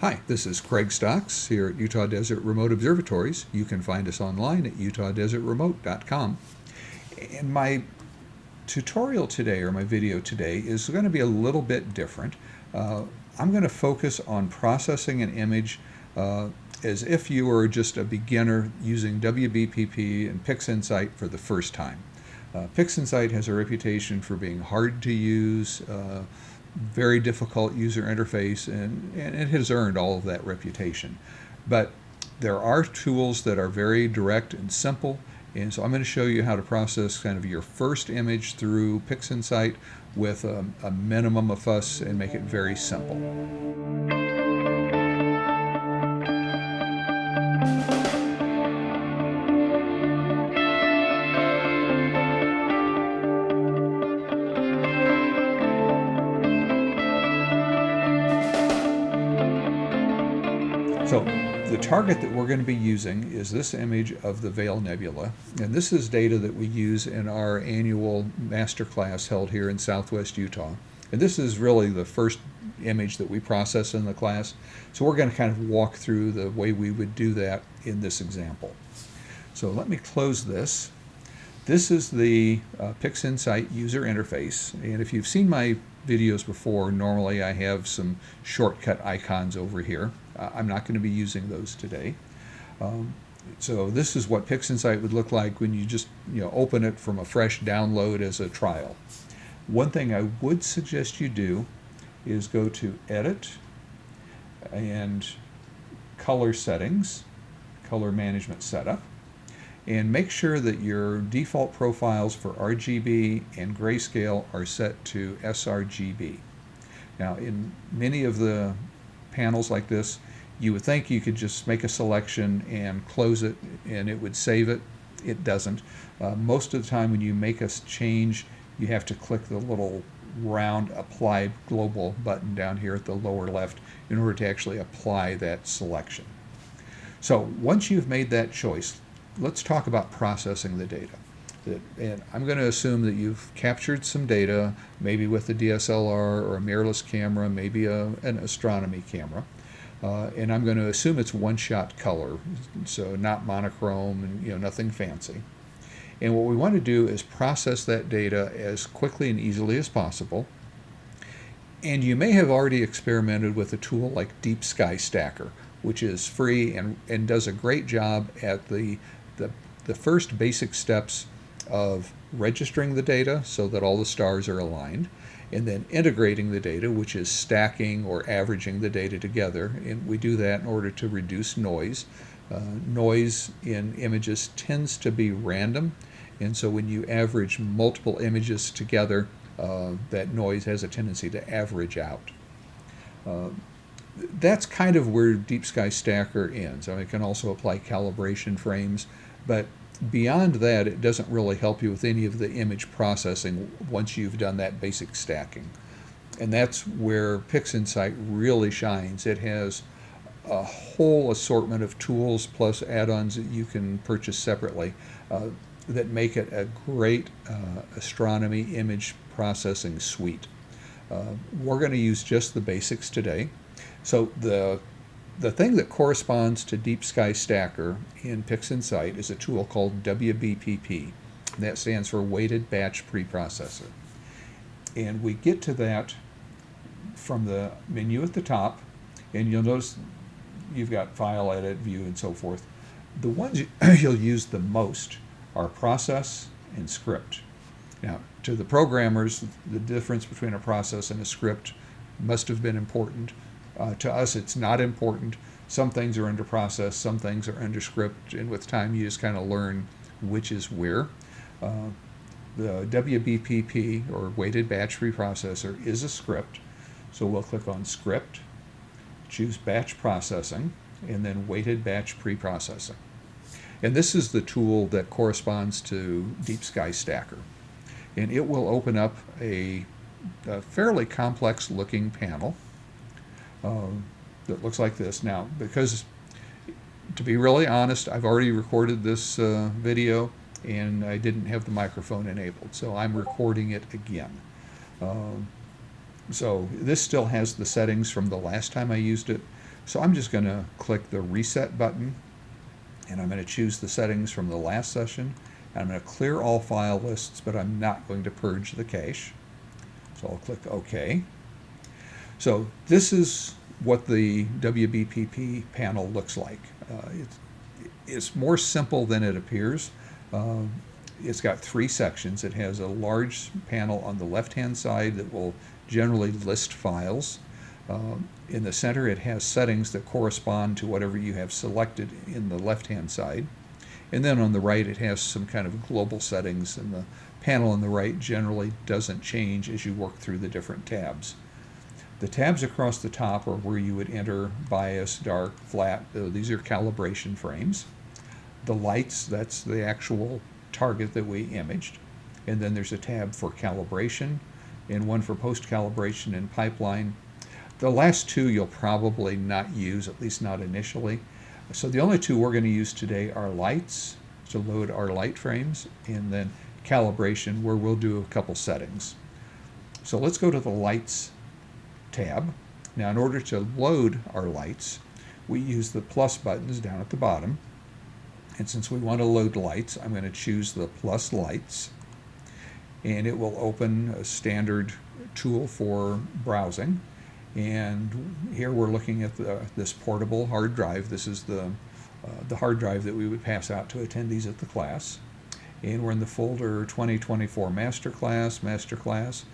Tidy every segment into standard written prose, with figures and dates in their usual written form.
Hi, this is Craig Stocks here at Utah Desert Remote Observatories. You can find us online at utahdesertremote.com. And my tutorial today, or my video today, is going to be a little bit different. I'm going to focus on processing an image as if you were just a beginner using WBPP and PixInsight for the first time. PixInsight has a reputation for being hard to use, very difficult user interface, and it has earned all of that reputation. But there are tools that are very direct and simple, and so I'm going to show you how to process kind of your first image through PixInsight with a minimum of fuss and make it very simple. So the target that we're going to be using is this image of the Veil Nebula, and this is data that we use in our annual masterclass held here in Southwest Utah. And this is really the first image that we process in the class, so we're going to kind of walk through the way we would do that in this example. So let me close this. This is the PixInsight user interface, and if you've seen my videos before, normally I have some shortcut icons over here. I'm not going to be using those today. So this is what PixInsight would look like when you just open it from a fresh download as a trial. One thing I would suggest you do is go to Edit and Color Settings, Color Management Setup, and make sure that your default profiles for RGB and grayscale are set to sRGB. Now, in many of the panels like this, you would think you could just make a selection and close it and it would save it. It doesn't. Most of the time when you make a change, you have to click the little round Apply Global button down here at the lower left in order to actually apply that selection. So once you've made that choice, let's talk about processing the data. And I'm going to assume that you've captured some data, maybe with a DSLR or a mirrorless camera, maybe an astronomy camera. And I'm going to assume it's one-shot color, so not monochrome and nothing fancy. And what we want to do is process that data as quickly and easily as possible. And you may have already experimented with a tool like Deep Sky Stacker, which is free and does a great job at the first basic steps of registering the data so that all the stars are aligned, and then integrating the data, which is stacking or averaging the data together. And we do that in order to reduce noise. Noise in images tends to be random, and so when you average multiple images together, that noise has a tendency to average out. That's kind of where Deep Sky Stacker ends. I mean, it can also apply calibration frames, but beyond that, it doesn't really help you with any of the image processing once you've done that basic stacking. And that's where PixInsight really shines. It has a whole assortment of tools plus add-ons that you can purchase separately that make it a great astronomy image processing suite. We're going to use just the basics today. So the thing that corresponds to Deep Sky Stacker in PixInsight is a tool called WBPP. That stands for Weighted Batch Preprocessor. And we get to that from the menu at the top, and you'll notice you've got File, Edit, View, and so forth. The ones you'll use the most are Process and Script. Now, to the programmers, the difference between a process and a script must have been important. To us, it's not important. Some things are under process, some things are under script, and with time you just kind of learn which is where. The WBPP, or Weighted Batch Preprocessor, is a script. So we'll click on Script, choose Batch Processing, and then Weighted Batch Preprocessing. And this is the tool that corresponds to Deep Sky Stacker. And it will open up a fairly complex looking panel that looks like this. Now, because to be really honest, I've already recorded this video and I didn't have the microphone enabled, so I'm recording it again. So this still has the settings from the last time I used it, So I'm just going to click the Reset button, and I'm going to choose the settings from the last session. And I'm going to clear all file lists, but I'm not going to purge the cache. So I'll click OK. So this is what the WBPP panel looks like. It's more simple than it appears. It's got 3 sections. It has a large panel on the left-hand side that will generally list files. In the center, it has settings that correspond to whatever you have selected in the left-hand side. And then on the right, it has some kind of global settings, and the panel on the right generally doesn't change as you work through the different tabs. The tabs across the top are where you would enter bias, dark, flat. These are calibration frames. The lights, that's the actual target that we imaged. And then there's a tab for calibration and one for post-calibration and pipeline. The last 2 you'll probably not use, at least not initially. So the only 2 we're going to use today are lights, to load our light frames, and then calibration, where we'll do a couple settings. So let's go to the lights tab. Now, in order to load our lights, we use the plus buttons down at the bottom. And since we want to load lights, I'm going to choose the plus lights, and it will open a standard tool for browsing. And here we're looking at this portable hard drive. This is the hard drive that we would pass out to attendees at the class. And we're in the folder 2024 Masterclass,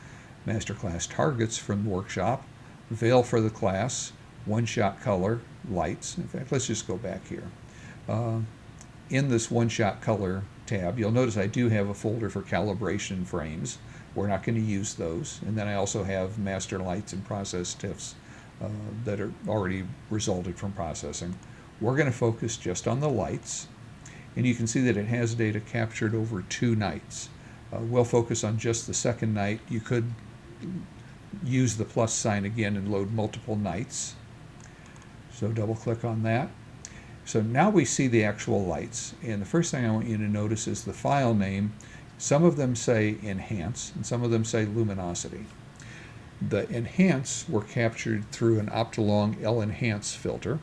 Masterclass Targets from the workshop, Veil for the class, One-Shot Color, Lights. In fact, let's just go back here. In this One-Shot Color tab, you'll notice I do have a folder for calibration frames. We're not going to use those. And then I also have master lights and process TIFFs that are already resulted from processing. We're going to focus just on the lights. And you can see that it has data captured over 2 nights. We'll focus on just the second night. You could use the plus sign again and load multiple nights. So double click on that. So now we see the actual lights. And the first thing I want you to notice is the file name. Some of them say enhance, and some of them say luminosity. The enhance were captured through an Optilong L-enhance filter,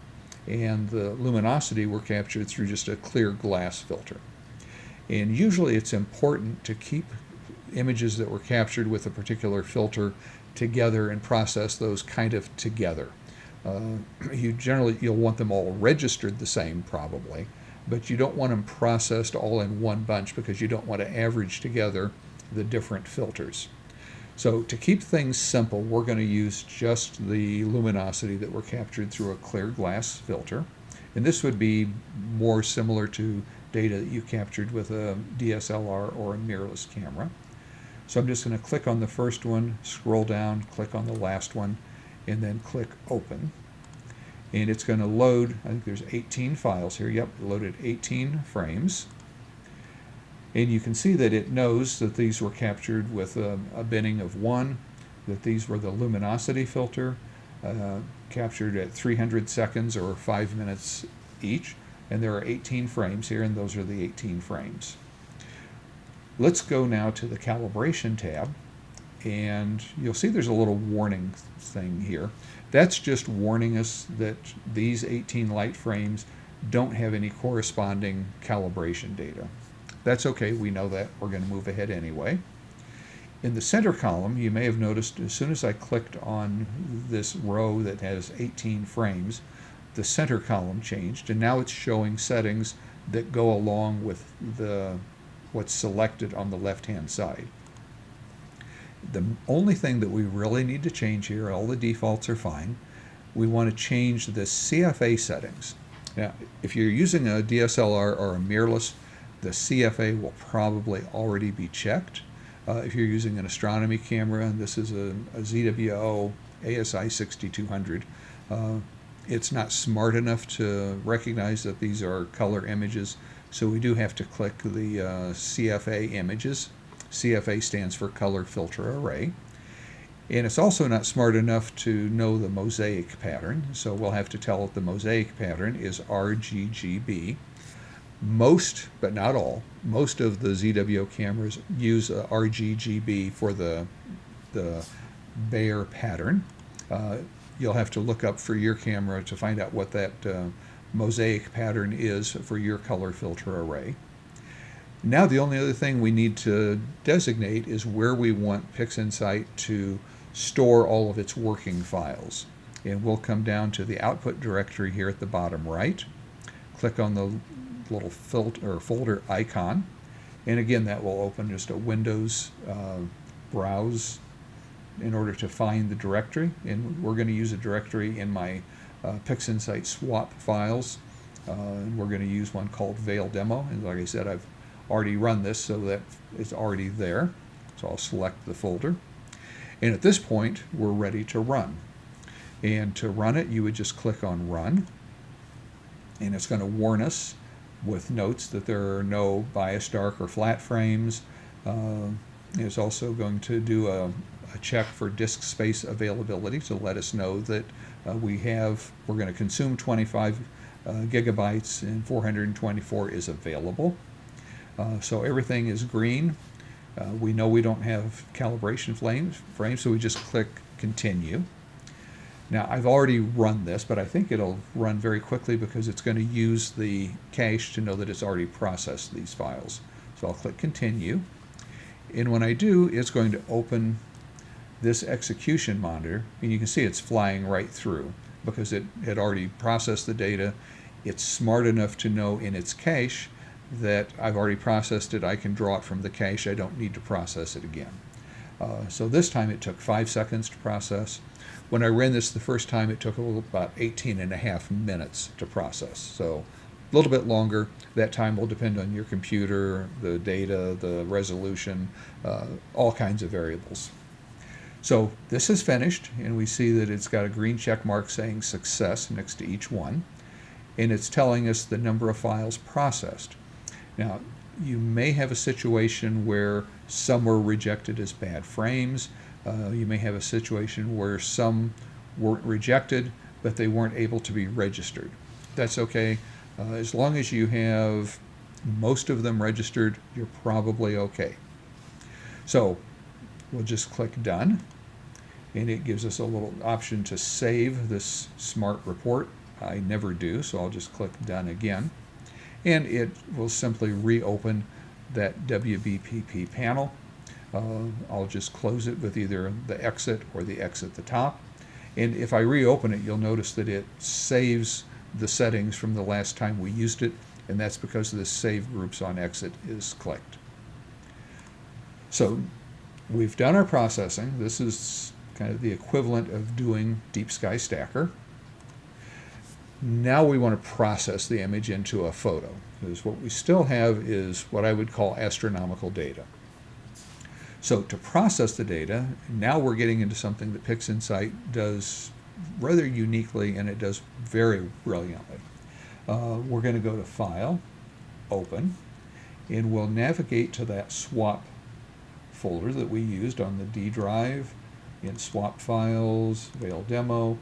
and the luminosity were captured through just a clear glass filter. And usually it's important to keep images that were captured with a particular filter together and process those kind of together. You'll want them all registered the same probably, but you don't want them processed all in one bunch because you don't want to average together the different filters. So to keep things simple, we're going to use just the luminosity that were captured through a clear glass filter. And this would be more similar to data that you captured with a DSLR or a mirrorless camera. So I'm just going to click on the first one, scroll down, click on the last one, and then click Open. And it's going to load, I think there's 18 files here. Yep, it loaded 18 frames. And you can see that it knows that these were captured with a binning of 1, that these were the luminosity filter, captured at 300 seconds or 5 minutes each. And there are 18 frames here, and those are the 18 frames. Let's go now to the calibration tab, and you'll see there's a little warning thing here. That's just warning us that these 18 light frames don't have any corresponding calibration data. That's okay, we know that. We're going to move ahead anyway. In the center column, you may have noticed as soon as I clicked on this row that has 18 frames, the center column changed, and now it's showing settings that go along with what's selected on the left-hand side. The only thing that we really need to change here, all the defaults are fine, we want to change the CFA settings. Now, if you're using a DSLR or a mirrorless, the CFA will probably already be checked. If you're using an astronomy camera, and this is a ZWO ASI 6200, it's not smart enough to recognize that these are color images, so we do have to click the CFA images. CFA stands for Color Filter Array. And it's also not smart enough to know the mosaic pattern, so we'll have to tell it the mosaic pattern is RGGB. Most, but not all, most of the ZWO cameras use RGGB for the Bayer pattern. you'll have to look up for your camera to find out what that mosaic pattern is for your color filter array. Now the only other thing we need to designate is where we want PixInsight to store all of its working files. And we'll come down to the output directory here at the bottom right, click on the little folder icon, and again that will open just a Windows browse in order to find the directory. And we're going to use a directory in my PixInsight swap files, and we're going to use one called Veil Demo. And like I said, I've already run this, so that it's already there. So I'll select the folder. And at this point, we're ready to run. And to run it, you would just click on Run. And it's going to warn us with notes that there are no bias dark or flat frames. It's also going to do a check for disk space availability to let us know that we're going to consume 25 gigabytes and 424 is available. So everything is green. We know we don't have calibration frames, so we just click Continue. Now I've already run this, but I think it'll run very quickly because it's going to use the cache to know that it's already processed these files. So I'll click Continue. And when I do, it's going to open this execution monitor, and you can see it's flying right through because it had already processed the data. It's smart enough to know in its cache that I've already processed it. I can draw it from the cache. I don't need to process it again. So this time it took 5 seconds to process. When I ran this the first time, it took about 18.5 minutes to process. So a little bit longer. That time will depend on your computer, the data, the resolution, all kinds of variables. So this is finished, and we see that it's got a green check mark saying success next to each one, and it's telling us the number of files processed. Now, you may have a situation where some were rejected as bad frames. You may have a situation where some weren't rejected, but they weren't able to be registered. That's okay. As long as you have most of them registered, you're probably okay. So we'll just click Done, and it gives us a little option to save this smart report. I never do, so I'll just click Done again. And it will simply reopen that WBPP panel. I'll just close it with either the exit or the X at the top. And if I reopen it, you'll notice that it saves the settings from the last time we used it, and that's because the Save Groups on Exit is clicked. So we've done our processing. This is kind of the equivalent of doing Deep Sky Stacker. Now we want to process the image into a photo, because what we still have is what I would call astronomical data. So to process the data, now we're getting into something that PixInsight does rather uniquely, and it does very brilliantly. We're going to go to File, Open, and we'll navigate to that swap folder that we used on the D drive in Swap Files, Veil Demo,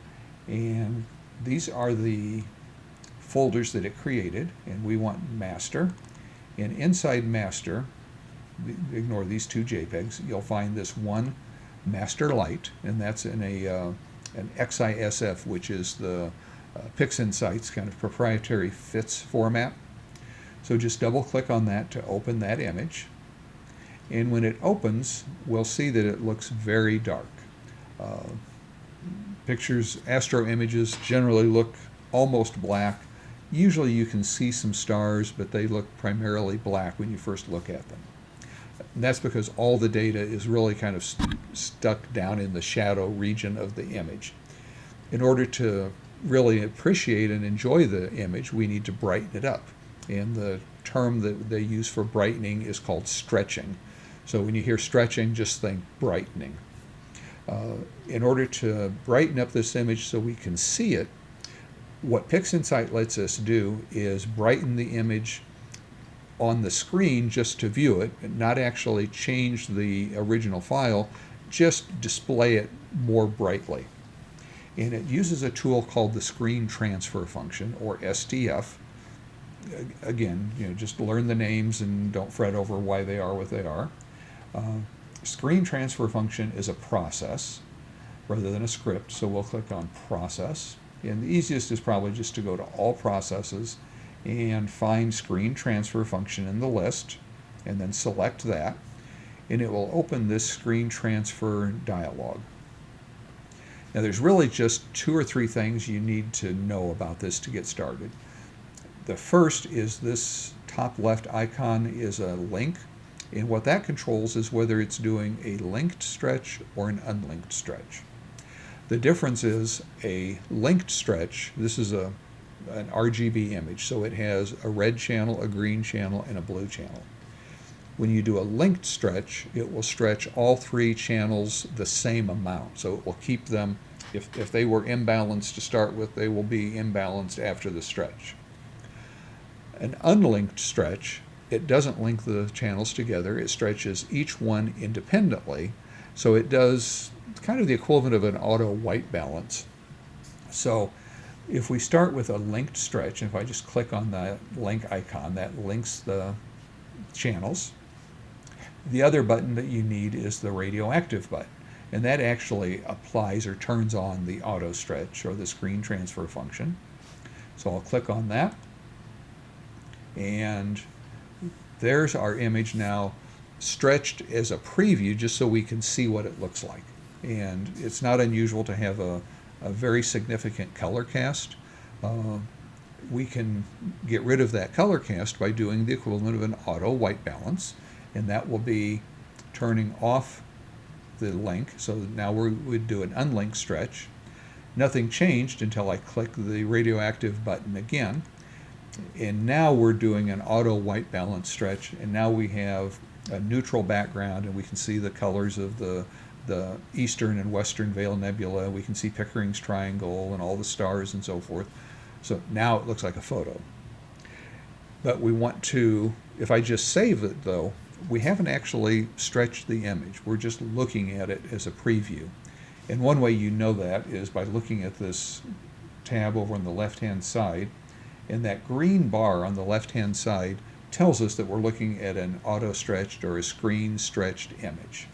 and these are the folders that it created, and we want Master. And inside Master, ignore these two JPEGs, you'll find this one Master Light, and that's in an XISF, which is the PixInsight's kind of proprietary FITS format. So just double click on that to open that image. And when it opens, we'll see that it looks very dark. Astro images generally look almost black. Usually you can see some stars, but they look primarily black when you first look at them. And that's because all the data is really kind of stuck down in the shadow region of the image. In order to really appreciate and enjoy the image, we need to brighten it up. And the term that they use for brightening is called stretching. So when you hear stretching, just think brightening. In order to brighten up this image so we can see it, what PixInsight lets us do is brighten the image on the screen just to view it, and not actually change the original file, just display it more brightly. And it uses a tool called the Screen Transfer Function, or STF. Again, just learn the names and don't fret over why they are what they are. Screen Transfer Function is a process rather than a script. So we'll click on Process. And the easiest is probably just to go to All Processes and find Screen Transfer Function in the list, and then select that. And it will open this Screen Transfer dialog. Now there's really just 2 or 3 things you need to know about this to get started. The first is this top left icon is a link, and what that controls is whether it's doing a linked stretch or an unlinked stretch. The difference is a linked stretch, this is an RGB image, so it has a red channel, a green channel, and a blue channel. When you do a linked stretch, it will stretch all 3 channels the same amount. So it will keep them, if they were imbalanced to start with, they will be imbalanced after the stretch. An unlinked stretch, it doesn't link the channels together. It stretches each one independently. So it does kind of the equivalent of an auto white balance. So if we start with a linked stretch, if I just click on that link icon, that links the channels. The other button that you need is the radioactive button, and that actually applies or turns on the auto stretch or the screen transfer function. So I'll click on that, and there's our image now stretched as a preview just so we can see what it looks like. And it's not unusual to have a very significant color cast. We can get rid of that color cast by doing the equivalent of an auto white balance, and that will be turning off the link. So now we would do an unlinked stretch. Nothing changed until I click the radioactive button again, and now we're doing an auto white balance stretch, and now we have a neutral background, and we can see the colors of the eastern and western Veil Nebula. We can see Pickering's triangle and all the stars and so forth. So now it looks like a photo. But we want to, if I just save it though, we haven't actually stretched the image. We're just looking at it as a preview. And one way you know that is by looking at this tab over on the left-hand side, and that green bar on the left-hand side tells us that we're looking at an auto-stretched or a screen-stretched image.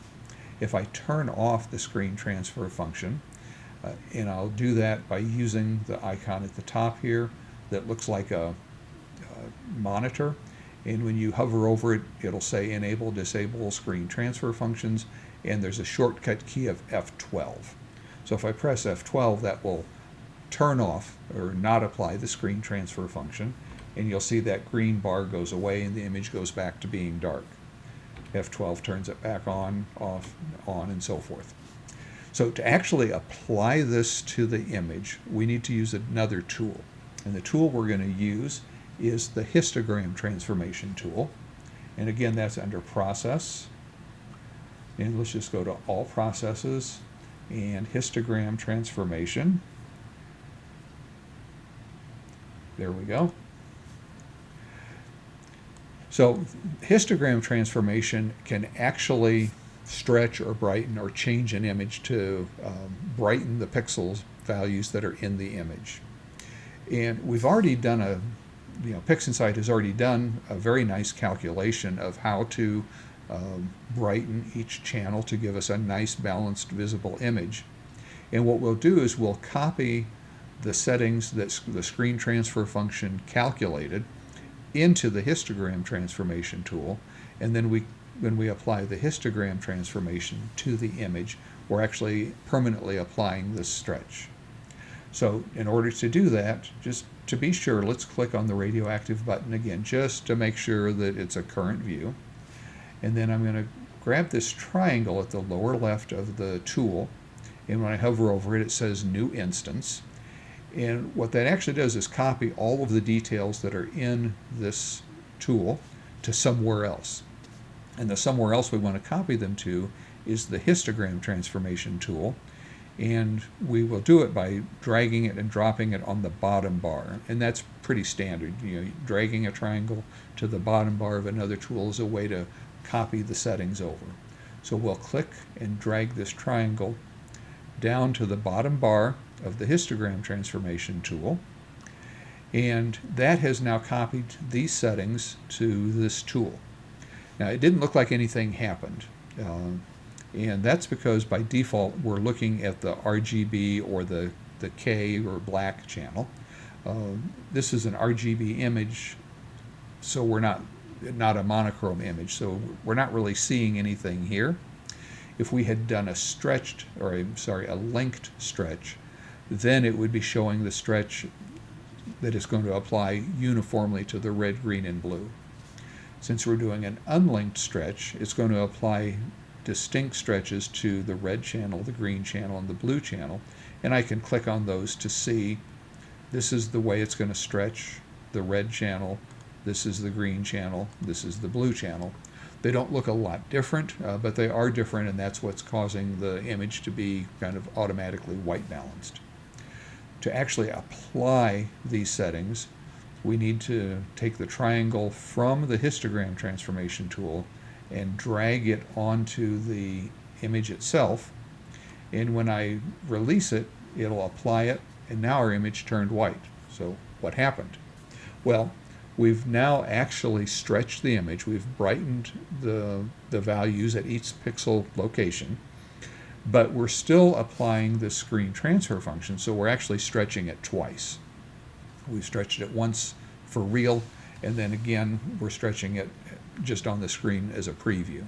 If I turn off the screen transfer function, and I'll do that by using the icon at the top here that looks like a monitor, and when you hover over it, it'll say Enable, Disable Screen Transfer Functions, and there's a shortcut key of F12. So if I press F12, that will turn off or not apply the screen transfer function, and you'll see that green bar goes away and the image goes back to being dark. F12 turns it back on, off, on, and so forth. So to actually apply this to the image, we need to use another tool. And the tool we're going to use is the histogram transformation tool. And again, that's under Process. And let's just go to All Processes and Histogram Transformation. There we go. So histogram transformation can actually stretch or brighten or change an image to brighten the pixels values that are in the image. And we've already done PixInsight has already done a very nice calculation of how to brighten each channel to give us a nice balanced visible image. And what we'll do is we'll copy the settings that the screen transfer function calculated into the histogram transformation tool, and then when we apply the histogram transformation to the image, we're actually permanently applying this stretch. So in order to do that, just to be sure, let's click on the radioactive button again, just to make sure that it's a current view. And then I'm going to grab this triangle at the lower left of the tool, and when I hover over it, it says New Instance. And what that actually does is copy all of the details that are in this tool to somewhere else. And the somewhere else we want to copy them to is the histogram transformation tool. And we will do it by dragging it and dropping it on the bottom bar. And that's pretty standard. Dragging a triangle to the bottom bar of another tool is a way to copy the settings over. So we'll click and drag this triangle down to the bottom bar of the histogram transformation tool, and that has now copied these settings to this tool. Now it didn't look like anything happened. And that's because by default we're looking at the RGB or the K or black channel. This is an RGB image, so we're not a monochrome image, so we're not really seeing anything here. If we had done a linked stretch, then it would be showing the stretch that is going to apply uniformly to the red, green, and blue. Since we're doing an unlinked stretch, it's going to apply distinct stretches to the red channel, the green channel, and the blue channel, and I can click on those to see this is the way it's going to stretch the red channel, this is the green channel, this is the blue channel. They don't look a lot different, but they are different, and that's what's causing the image to be kind of automatically white balanced. To actually apply these settings, we need to take the triangle from the histogram transformation tool and drag it onto the image itself, and when I release it, it'll apply it, and now our image turned white. So what happened? Well, we've now actually stretched the image. We've brightened the values at each pixel location, but we're still applying the screen transfer function, so we're actually stretching it twice. We've stretched it once for real, and then again we're stretching it just on the screen as a preview.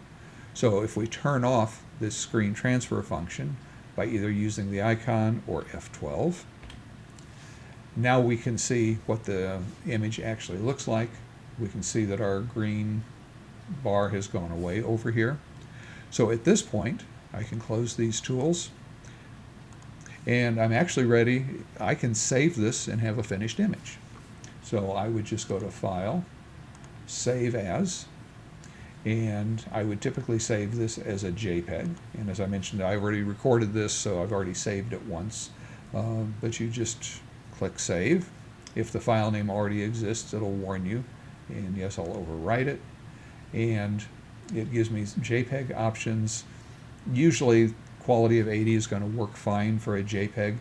So if we turn off this screen transfer function by either using the icon or F12, now we can see what the image actually looks like. We can see that our green bar has gone away over here. So at this point, I can close these tools, and I'm actually ready. I can save this and have a finished image. So I would just go to File, Save As, and I would typically save this as a JPEG. And as I mentioned, I already recorded this, so I've already saved it once. But you just click Save. If the file name already exists, it'll warn you. And yes, I'll overwrite it. And it gives me JPEG options. Usually quality of 80 is going to work fine for a JPEG.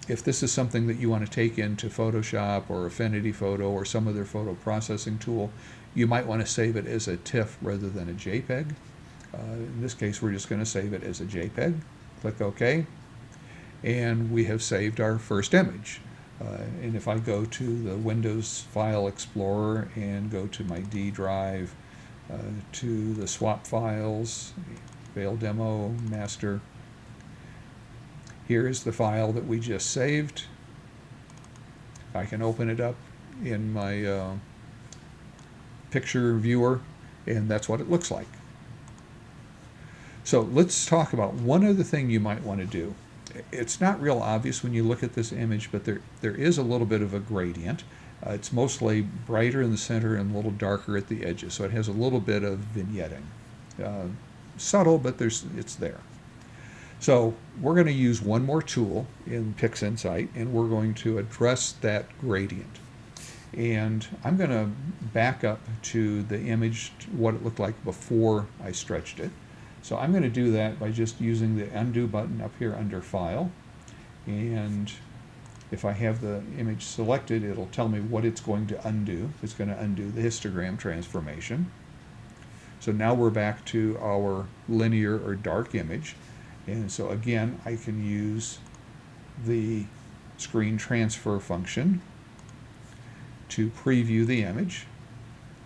If this is something that you want to take into Photoshop or Affinity Photo or some other photo processing tool, you might want to save it as a TIFF rather than a JPEG. In this case, we're just going to save it as a JPEG. Click OK, and we have saved our first image. And if I go to the Windows File Explorer and go to my D drive, to the swap files, Veil Demo, Master, here is the file that we just saved. I can open it up in my picture viewer, and that's what it looks like. So let's talk about one other thing you might want to do. It's not real obvious when you look at this image, but there is a little bit of a gradient. It's mostly brighter in the center and a little darker at the edges, so it has a little bit of vignetting. Subtle, but it's there. So we're going to use one more tool in PixInsight, and we're going to address that gradient. And I'm going to back up to the image, what it looked like before I stretched it. So I'm going to do that by just using the Undo button up here under File. And if I have the image selected, it'll tell me what it's going to undo. It's going to undo the histogram transformation. So now we're back to our linear or dark image. And so again, I can use the screen transfer function to preview the image.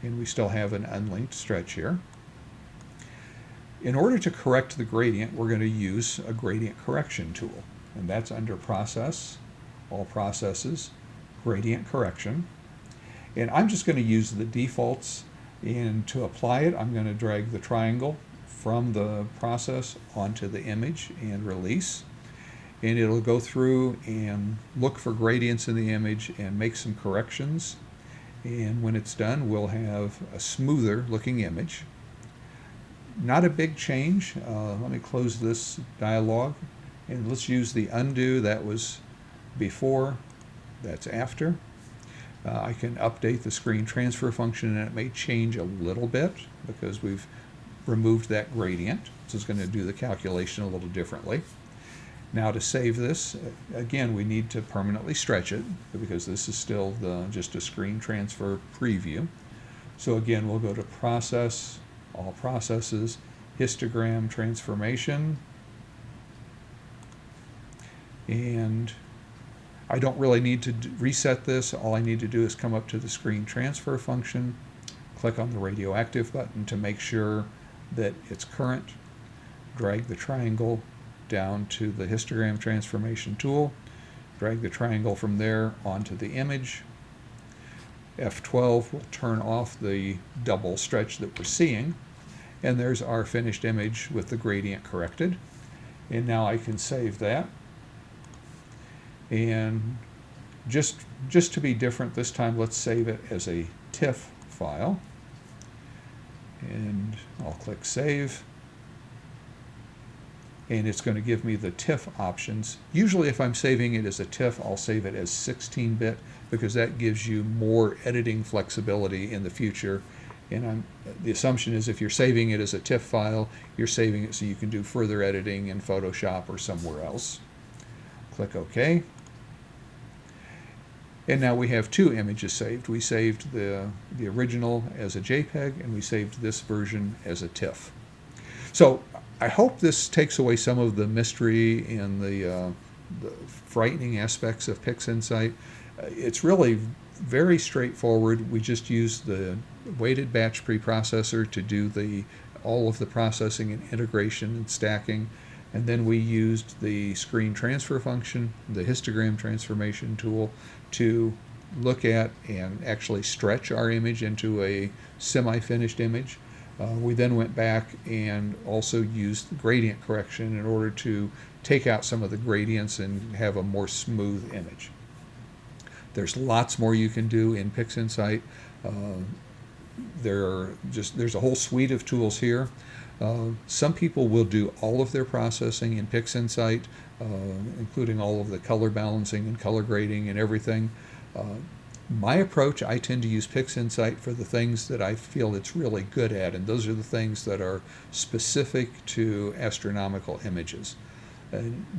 And we still have an unlinked stretch here. In order to correct the gradient, we're going to use a gradient correction tool. And that's under Process, All Processes, Gradient Correction. And I'm just going to use the defaults. And to apply it, I'm going to drag the triangle from the process onto the image and release. And it'll go through and look for gradients in the image and make some corrections. And when it's done, we'll have a smoother looking image. Not a big change. Let me close this dialog. And let's use the undo. That was before, that's after. I can update the screen transfer function, and it may change a little bit because we've removed that gradient. So it's going to do the calculation a little differently. Now to save this, again, we need to permanently stretch it because this is still just a screen transfer preview. So again, we'll go to Process, All Processes, histogram transformation. And I don't really need to reset this. All I need to do is come up to the screen transfer function, click on the radioactive button to make sure that it's current, drag the triangle down to the histogram transformation tool, drag the triangle from there onto the image. F12 will turn off the double stretch that we're seeing, and there's our finished image with the gradient corrected. And now I can save that. And just to be different this time, let's save it as a TIFF file. And I'll click Save. And it's going to give me the TIFF options. Usually if I'm saving it as a TIFF, I'll save it as 16-bit because that gives you more editing flexibility in the future. And the assumption is if you're saving it as a TIFF file, you're saving it so you can do further editing in Photoshop or somewhere else. Click OK. And now we have two images saved. We saved the original as a JPEG, and we saved this version as a TIFF. So I hope this takes away some of the mystery and the frightening aspects of PixInsight. It's really very straightforward. We just use the weighted batch preprocessor to do all of the processing and integration and stacking. And then we used the screen transfer function, the histogram transformation tool, to look at and actually stretch our image into a semi-finished image. We then went back and also used gradient correction in order to take out some of the gradients and have a more smooth image. There's lots more you can do in PixInsight. There's a whole suite of tools here. Some people will do all of their processing in PixInsight, including all of the color balancing and color grading and everything. My approach, I tend to use PixInsight for the things that I feel it's really good at, and those are the things that are specific to astronomical images.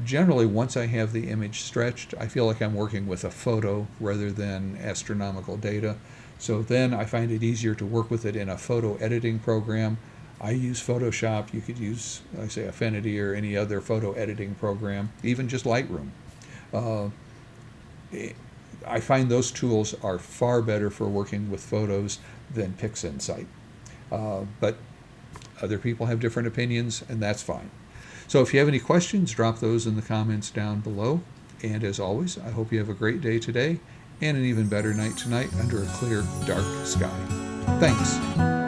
Generally, once I have the image stretched, I feel like I'm working with a photo rather than astronomical data. So then I find it easier to work with it in a photo editing program. I use Photoshop. You could use, like I say, Affinity or any other photo editing program, even just Lightroom. I find those tools are far better for working with photos than PixInsight. But other people have different opinions, and that's fine. So if you have any questions, drop those in the comments down below. And as always, I hope you have a great day today and an even better night tonight under a clear, dark sky. Thanks.